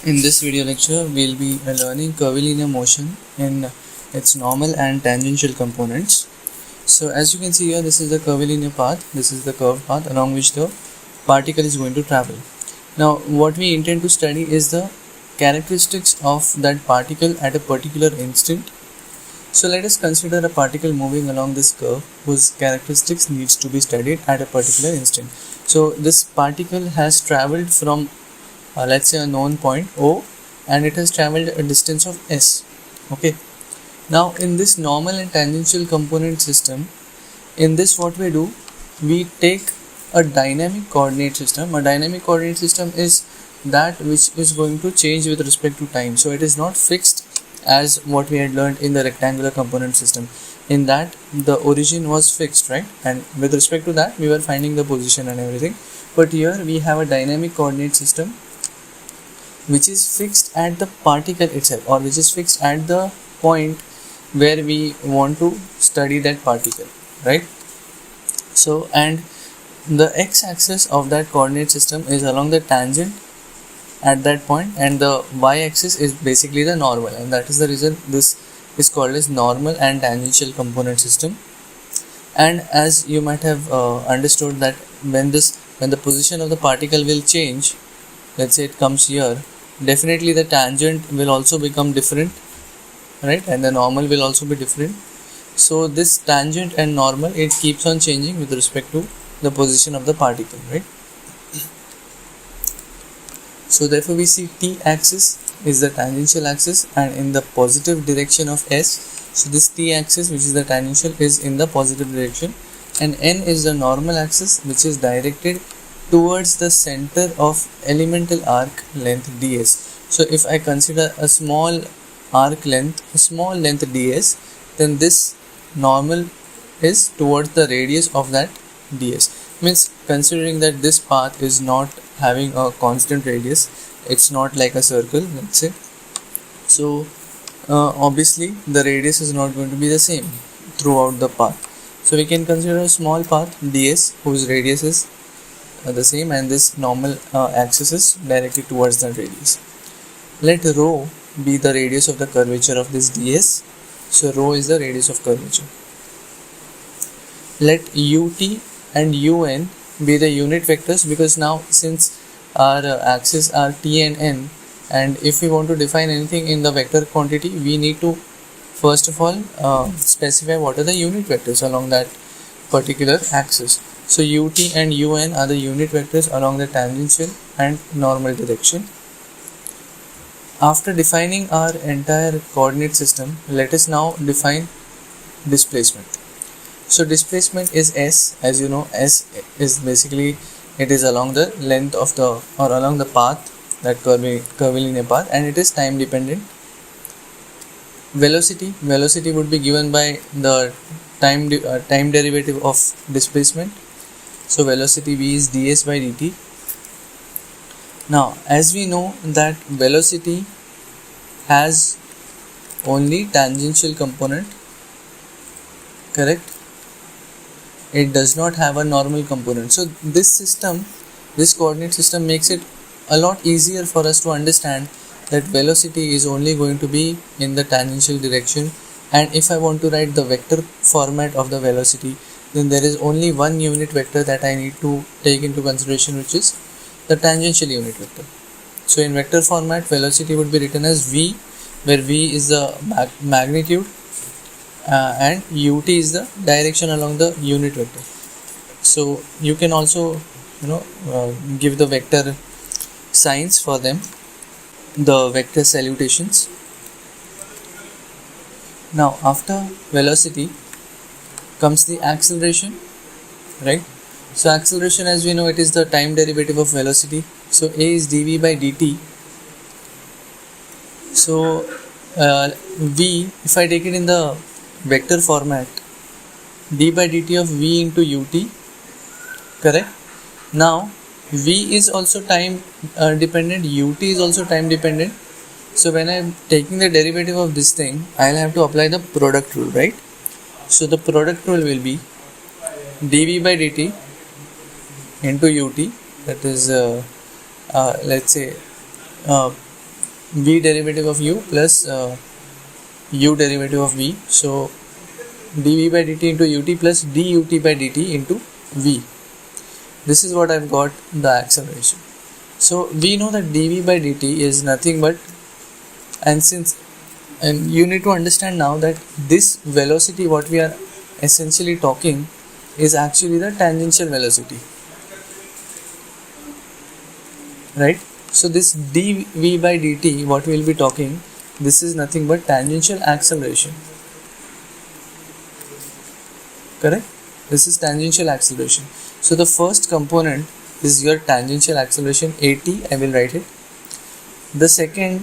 In this video lecture, we'll be learning curvilinear motion in its normal and tangential components. So as you can see here, this is the curvilinear path, this is the curved path along which the particle is going to travel. Now what we intend to study is the characteristics of that particle at a particular instant. So let us consider a particle moving along this curve whose characteristics needs to be studied at a particular instant. So this particle has traveled from let's say a known point O, and it has traveled a distance of S. Okay, now in this normal and tangential component system, in this what we do, we take a dynamic coordinate system. A dynamic coordinate system is that which is going to change with respect to time, so it is not fixed as what we had learned in the rectangular component system. In that the origin was fixed, right, and with respect to that we were finding the position and everything. But here we have a dynamic coordinate system which is fixed at the particle itself, or which is fixed at the point where we want to study that particle, right? So, and the x-axis of that coordinate system is along the tangent at that point, and the y-axis is basically the normal, and that is the reason this is called as normal and tangential component system. And as you might have understood that when the position of the particle will change, let's say it comes here, definitely the tangent will also become different, right, and the normal will also be different. So this tangent and normal, it keeps on changing with respect to the position of the particle, right? So therefore we see t axis is the tangential axis and in the positive direction of S. So this t axis, which is the tangential, is in the positive direction, and n is the normal axis, which is directed towards the center of elemental arc length ds. So if I consider a small arc length, a small length ds, then this normal is towards the radius of that ds. Means considering that this path is not having a constant radius, it's not like a circle, let's say. So obviously the radius is not going to be the same throughout the path. So we can consider a small path ds whose radius is the same, and this normal axis is directed towards the radius. Let rho be the radius of the curvature of this ds. So rho is the radius of curvature. Let ut and un be the unit vectors, because now since our axes are t and n, and if we want to define anything in the vector quantity, we need to first of all specify what are the unit vectors along that particular axis. So ut and un are the unit vectors along the tangential and normal direction. After defining our entire coordinate system, let us now define displacement. So displacement is s. As you know, s is basically, it is along the length of the, or along the path, that curvilinear path, and it is time dependent. Velocity would be given by the time derivative of displacement. So velocity v is ds by dt. Now as we know that velocity has only tangential component, correct? It does not have a normal component. So this system, this coordinate system, makes it a lot easier for us to understand that velocity is only going to be in the tangential direction. And if I want to write the vector format of the velocity, then there is only one unit vector that I need to take into consideration, which is the tangential unit vector. So in vector format, velocity would be written as v, where v is the magnitude and ut is the direction along the unit vector. So you can also give the vector signs for them, the vector salutations. Now after velocity comes the acceleration, right? So acceleration, as we know, it is the time derivative of velocity. So a is dv by dt. So v, if I take it in the vector format, d by dt of v into ut, correct? Now v is also time dependent, ut is also time dependent. So when I am taking the derivative of this thing, I will have to apply the product rule, right? So the product rule will be dv by dt into ut, that is let's say v derivative of u plus u derivative of v. So dv by dt into ut plus dut by dt into v. This is what I've got the acceleration. So we know that dv by dt is nothing but, and you need to understand now that this velocity what we are essentially talking is actually the tangential velocity, right? So this dv by dt what we will be talking, this is nothing but tangential acceleration, correct? This is tangential acceleration. So the first component is your tangential acceleration at, I will write it. The second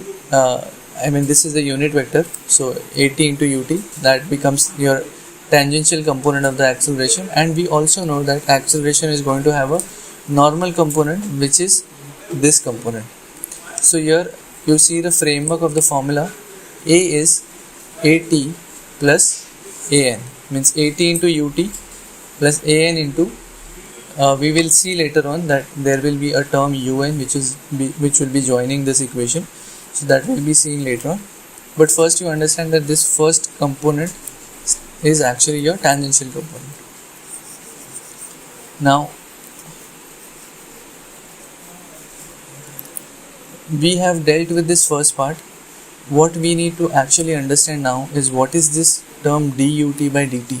this is the unit vector, so at into ut, that becomes your tangential component of the acceleration. And we also know that acceleration is going to have a normal component, which is this component. So here you see the framework of the formula. A is at plus an, means at into ut plus an into we will see later on that there will be a term un which will be joining this equation, so that will be seen later on. But first you understand that this first component is actually your tangential component. Now we have dealt with this first part. What we need to actually understand now is what is this term dut by dt.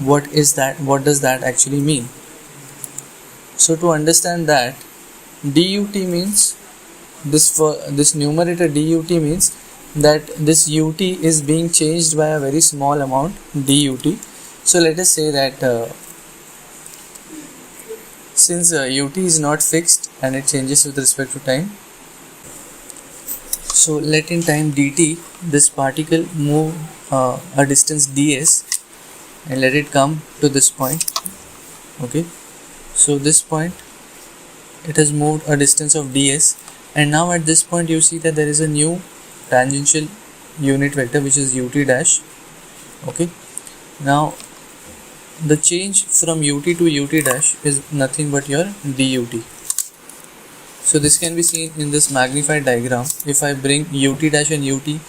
What is that? What does that actually mean? So to understand that, dut means this numerator dut means that this ut is being changed by a very small amount, dut. So let us say that since ut is not fixed and it changes with respect to time, so let in time dt this particle move a distance ds and let it come to this point. Okay, so this point it has moved a distance of ds, and now at this point you see that there is a new tangential unit vector which is ut dash. Okay, now the change from ut to ut dash is nothing but your dut. So this can be seen in this magnified diagram. If I bring ut dash and ut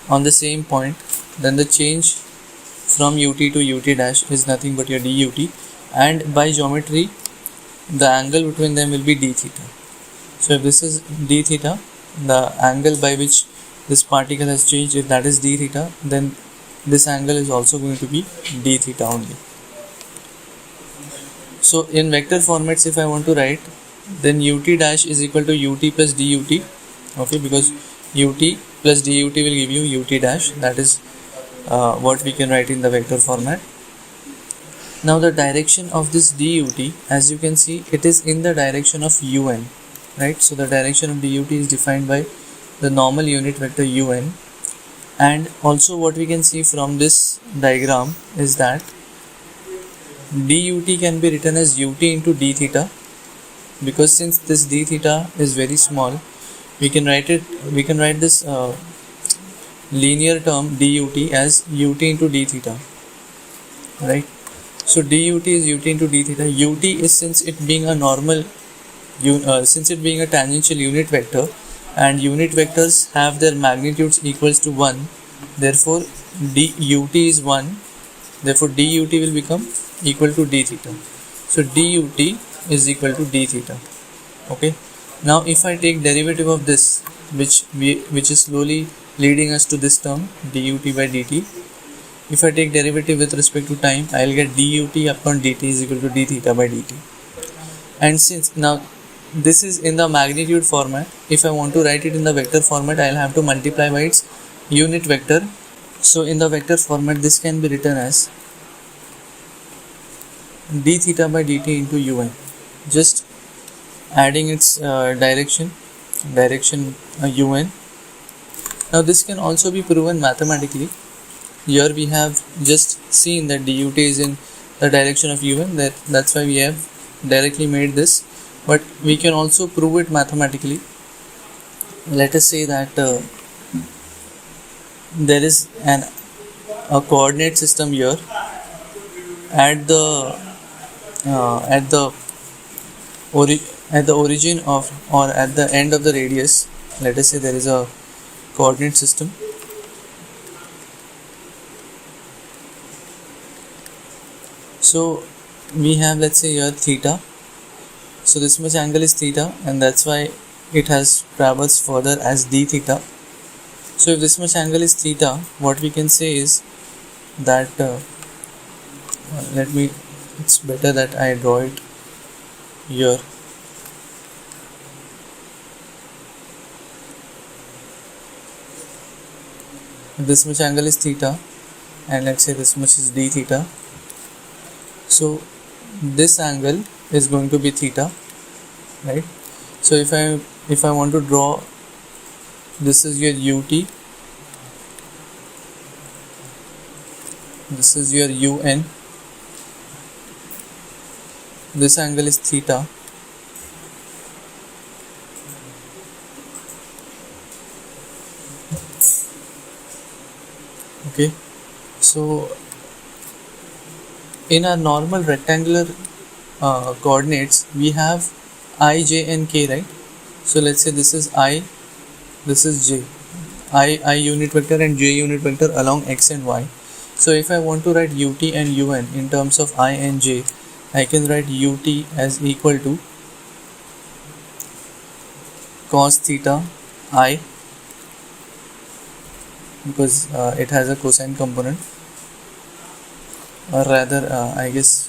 on the same point, then the change from ut to ut dash is nothing but your dut, and by geometry the angle between them will be d theta. So if this is d theta, the angle by which this particle has changed, if that is d theta, then this angle is also going to be d theta only. So in vector formats, if I want to write, then ut dash is equal to ut plus dut. Okay, because ut plus dut will give you ut dash. That is what we can write in the vector format. Now the direction of this dut, as you can see, it is in the direction of un, right? So the direction of dut is defined by the normal unit vector un. And also what we can see from this diagram is that dut can be written as ut into d theta, because since this d theta is very small, we can write this linear term dut as ut into d theta, right? So dut is ut into d theta. Ut is, since it being a normal since it being a tangential unit vector, and unit vectors have their magnitudes equals to 1, therefore dut is 1, therefore dut will become equal to d theta. So dut is equal to d theta. Okay, now if I take derivative of this, which is slowly leading us to this term dut by dt, if I take derivative with respect to time, I will get dut upon dt is equal to d theta by dt. And since now this is in the magnitude format, if I want to write it in the vector format, I will have to multiply by its unit vector. So in the vector format, this can be written as d theta by dt into un, just adding its direction un. Now this can also be proven mathematically. Here we have just seen that dut is in the direction of un, that's why we have directly made this, but we can also prove it mathematically. Let us say that there is a coordinate system here at the origin of, or at the end of the radius. Let us say there is a coordinate system. So we have, let's say here, theta. So this much angle is theta, and that's why it has traversed further as d theta. So if this much angle is theta, what we can say is that it's better that I draw it here. If this much angle is theta, and let's say this much is d theta, so this angle is going to be theta, right? So if I want to draw, this is your ut, this is your un, this angle is theta, okay. So in our normal rectangular coordinates, we have I, j and k, right? So let's say this is I, this is j, I unit vector and j unit vector along x and y. So if I want to write ut and un in terms of I and j, I can write ut as equal to cos theta I, because it has a cosine component, or rather I guess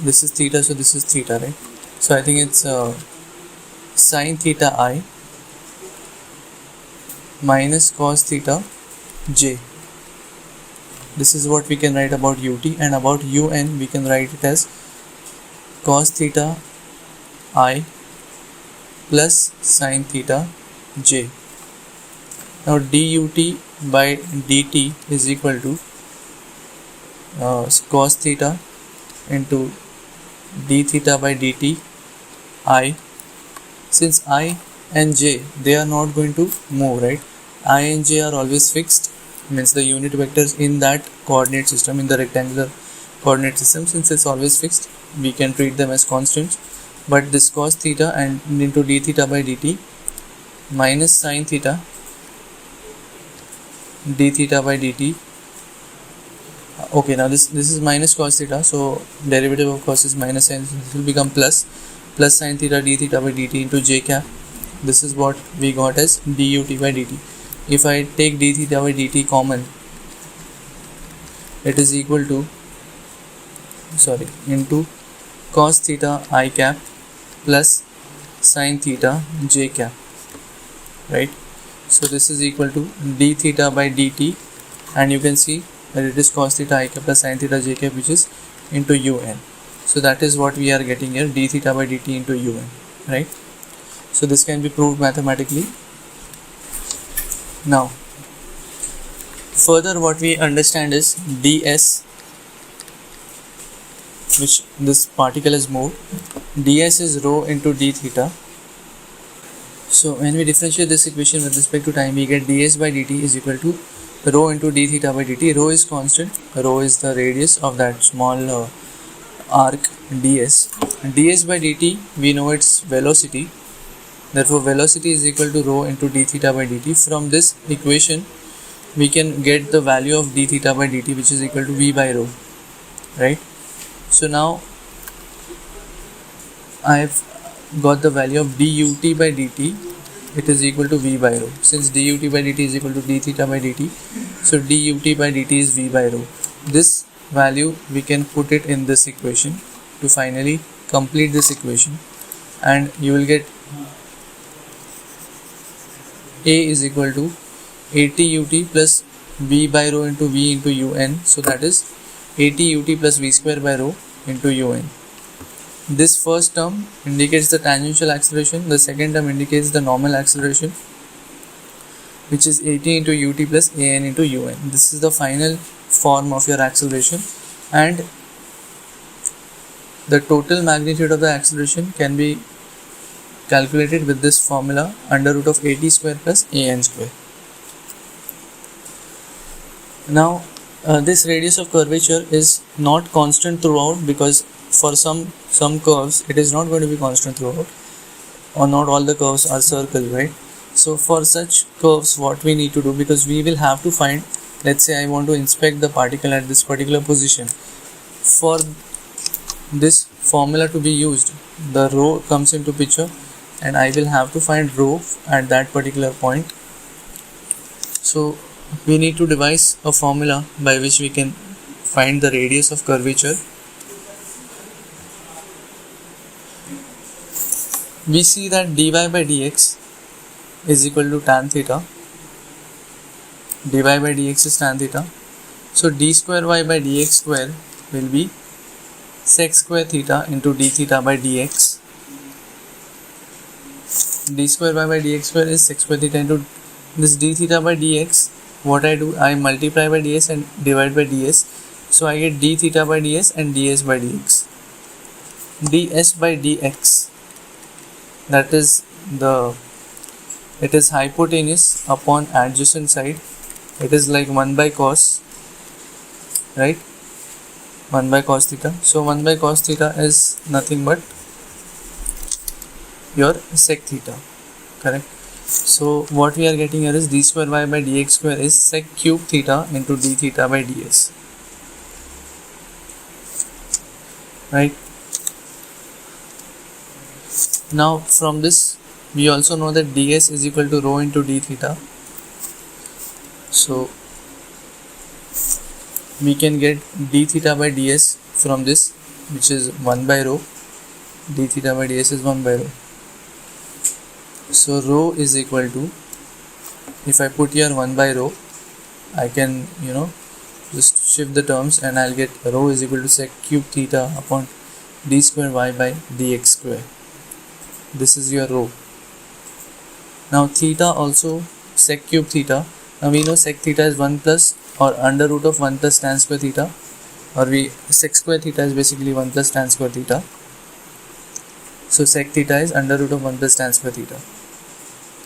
this is theta, so this is theta, right? So I think it's sin theta I minus cos theta j. This is what we can write about ut, and about un we can write it as cos theta I plus sin theta j. Now dut by dt is equal to cos theta into d theta by dt I. Since I and j, they are not going to move, right? I and j are always fixed, means the unit vectors in that coordinate system, in the rectangular coordinate system, since it's always fixed, we can treat them as constants. But this cos theta and into d theta by dt minus sin theta d theta by dt. Okay, now this is minus cos theta, so derivative of cos is minus sin, this will become plus sin theta d theta by dt into j cap. This is what we got as dut by dt. If I take d theta by dt common, it is equal to into cos theta I cap plus sin theta j cap, right? So this is equal to d theta by dt, and you can see that it is cos theta I cap plus sin theta j cap, which is into un. So that is what we are getting here, d theta by dt into un, right? So this can be proved mathematically. Now further, what we understand is ds, which this particle has moved, ds is rho into d theta. So when we differentiate this equation with respect to time, we get ds by dt is equal to rho into d theta by dt. Rho is constant, rho is the radius of that small arc ds. ds by dt, we know its velocity, therefore velocity is equal to rho into d theta by dt. From this equation we can get the value of d theta by dt, which is equal to v by rho, right? So now I have got the value of dut by dt, it is equal to v by rho. Since dut by dt is equal to d theta by dt, so dut by dt is v by rho. This value we can put it in this equation to finally complete this equation, and you will get a is equal to at ut plus v by rho into v into un. So that is at ut plus v square by rho into un. This first term indicates the tangential acceleration, the second term indicates the normal acceleration, which is at into ut plus an into un. This is the final form of your acceleration, and the total magnitude of the acceleration can be calculated with this formula, under root of at square plus an square. Now this radius of curvature is not constant throughout, because for some curves it is not going to be constant throughout, or not all the curves are circle, right? So for such curves, what we need to do, because we will have to find, let's say I want to inspect the particle at this particular position. For this formula to be used, the rho comes into picture, and I will have to find rho at that particular point. So we need to devise a formula by which we can find the radius of curvature. We see that dy by dx is equal to tan theta. Dy by dx is tan theta. So d square y by dx square will be sec square theta into d theta by dx. D square y by dx square is sec square theta into this d theta by dx. What I do, I multiply by ds and divide by ds. So I get d theta by ds and ds by dx. ds by dx, that is it is hypotenuse upon adjacent side. It is like 1 by cos, right? 1 by cos theta. So 1 by cos theta is nothing but your sec theta, correct? So what we are getting here is d square y by dx square is sec cube theta into d theta by ds, right? Now from this we also know that ds is equal to rho into d theta. So we can get d theta by ds from this, which is 1 by rho. D theta by ds is 1 by rho. So rho is equal to, if I put here 1 by rho, I can just shift the terms and I'll get rho is equal to sec cube theta upon d square y by dx square. This is your rho. Now theta also, sec cube theta. Now we know sec theta is 1 plus or under root of 1 plus tan square theta, or sec square theta is basically 1 plus tan square theta. So sec theta is under root of 1 plus tan square theta.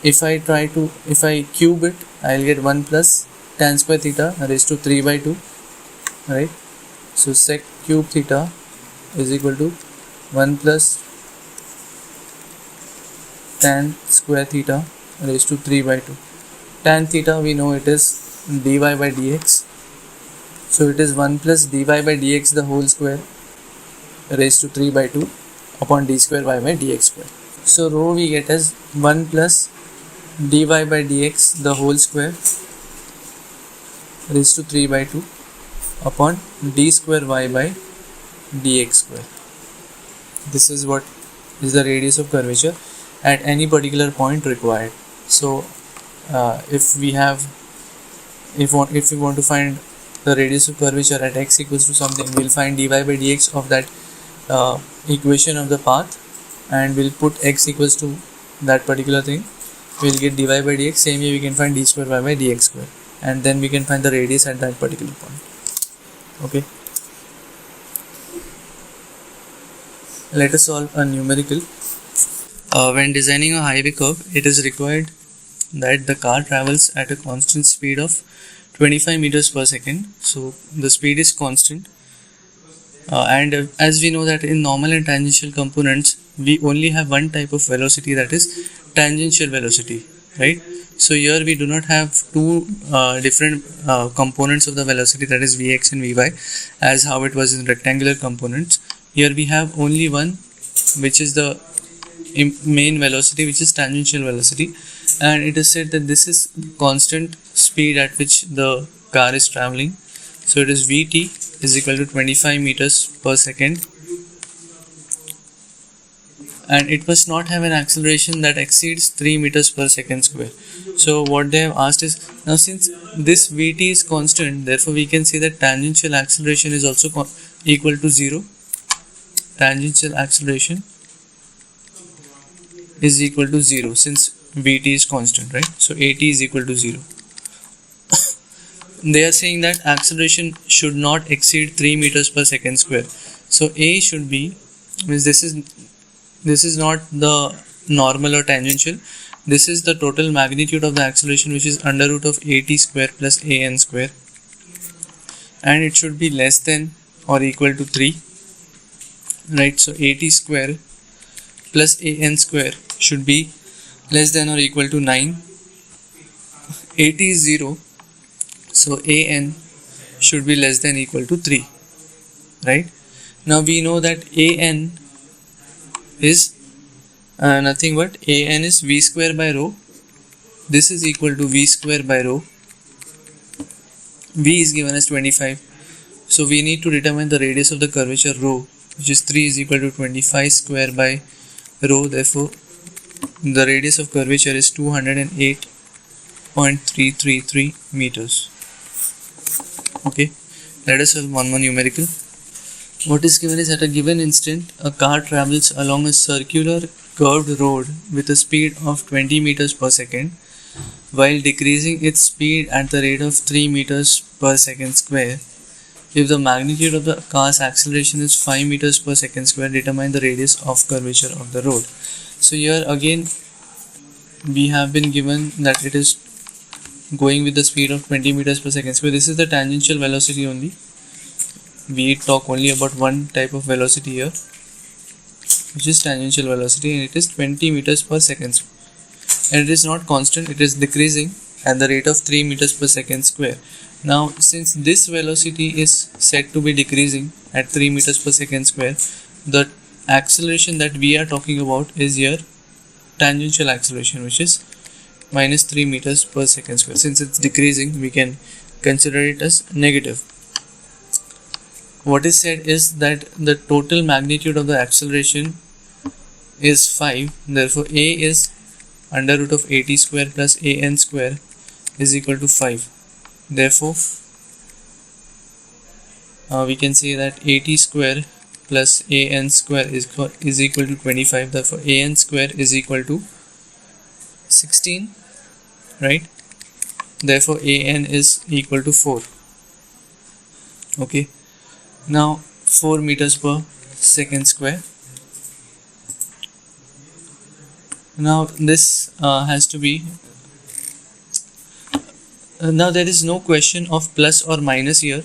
If I cube it, I'll get 1 plus tan square theta raised to 3 by 2, right? So sec cube theta is equal to 1 plus tan square theta raised to 3 by 2. Tan theta we know it is dy by dx. So it is 1 plus dy by dx the whole square raised to 3 by 2 upon d square y by dx square. So rho we get as 1 plus dy by dx the whole square raised to 3 by 2 upon d square y by dx square. This is what is the radius of curvature at any particular point required. So if we want to find the radius of curvature at x equals to something, we'll find dy by dx of that equation of the path, and we'll put x equals to that particular thing. We'll get dy by dx. Same way we can find d square y by dx square, and then we can find the radius at that particular point. Okay, let us solve a numerical. When designing a highway curve, it is required that the car travels at a constant speed of 25 meters per second. So the speed is constant, and as we know that in normal and tangential components we only have one type of velocity, that is tangential velocity, right? So here we do not have two different components of the velocity, that is Vx and Vy, as how it was in rectangular components. Here we have only one, which is the main velocity, which is tangential velocity, and it is said that this is constant speed at which the car is traveling. So it is Vt is equal to 25 meters per second, and it must not have an acceleration that exceeds 3 meters per second square. So what they have asked is, now since this Vt is constant, therefore we can say that tangential acceleration is also equal to 0. Tangential acceleration is equal to 0 since Vt is constant, right? So At is equal to 0. They are saying that acceleration should not exceed 3 meters per second square. So A should be, means this is not the normal or tangential. This is the total magnitude of the acceleration, which is under root of At square plus An square, and it should be less than or equal to 3, right? So At square plus An square should be less than or equal to 9. AT is 0, so AN should be less than or equal to 3, right? Now we know that AN is nothing but AN is V square by rho. This is equal to V square by rho. V is given as 25. So we need to determine the radius of the curvature rho, which is 3 is equal to 25 square by rho. Therefore, the radius of curvature is 208.333 meters. Okay, let us solve one more numerical. What is given is, at a given instant, a car travels along a circular curved road with a speed of 20 meters per second while decreasing its speed at the rate of 3 meters per second square. If the magnitude of the car's acceleration is 5 meters per second square, determine the radius of curvature of the road. So here again we have been given that it is going with the speed of 20 meters per second square. This is the tangential velocity only. We talk only about one type of velocity here, which is tangential velocity, and it is 20 meters per second. And it is not constant, it is decreasing at the rate of 3 meters per second square. Now, since this velocity is said to be decreasing at 3 meters per second square, the acceleration that we are talking about is here tangential acceleration, which is minus 3 meters per second square. Since it's decreasing, we can consider it as negative. What is said is that the total magnitude of the acceleration is 5. Therefore, A is under root of AT square plus AN square is equal to 5. Therefore, we can say that AT square plus AN square is equal to 25. Therefore, AN square is equal to 16, right? Therefore, AN is equal to 4. Okay. Now 4 meters per second square. Now this has to be now there is no question of plus or minus here,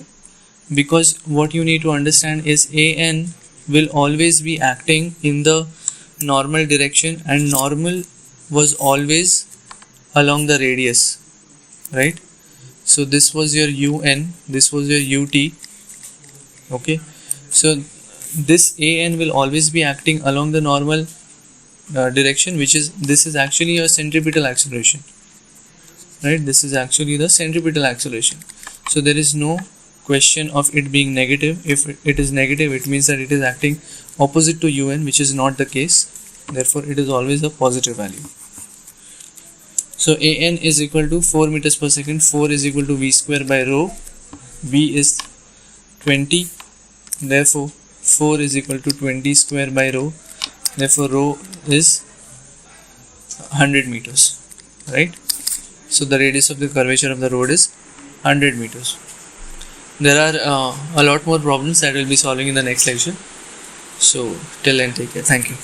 because what you need to understand is AN will always be acting in the normal direction, and normal was always along the radius, right? So this was your UN, this was your UT. Okay, so this AN will always be acting along the normal direction, which is, this is actually a centripetal acceleration, right? This is actually the centripetal acceleration. So there is no question of it being negative. If it is negative, it means that it is acting opposite to UN, which is not the case. Therefore, it is always a positive value. So AN is equal to 4 meters per second. 4 is equal to V square by rho. V is 20. Therefore, 4 is equal to 20 square by rho. Therefore, rho is 100 meters, right? So the radius of the curvature of the road is 100 meters. There are a lot more problems that we'll be solving in the next lecture. So till then, take care. Thank you.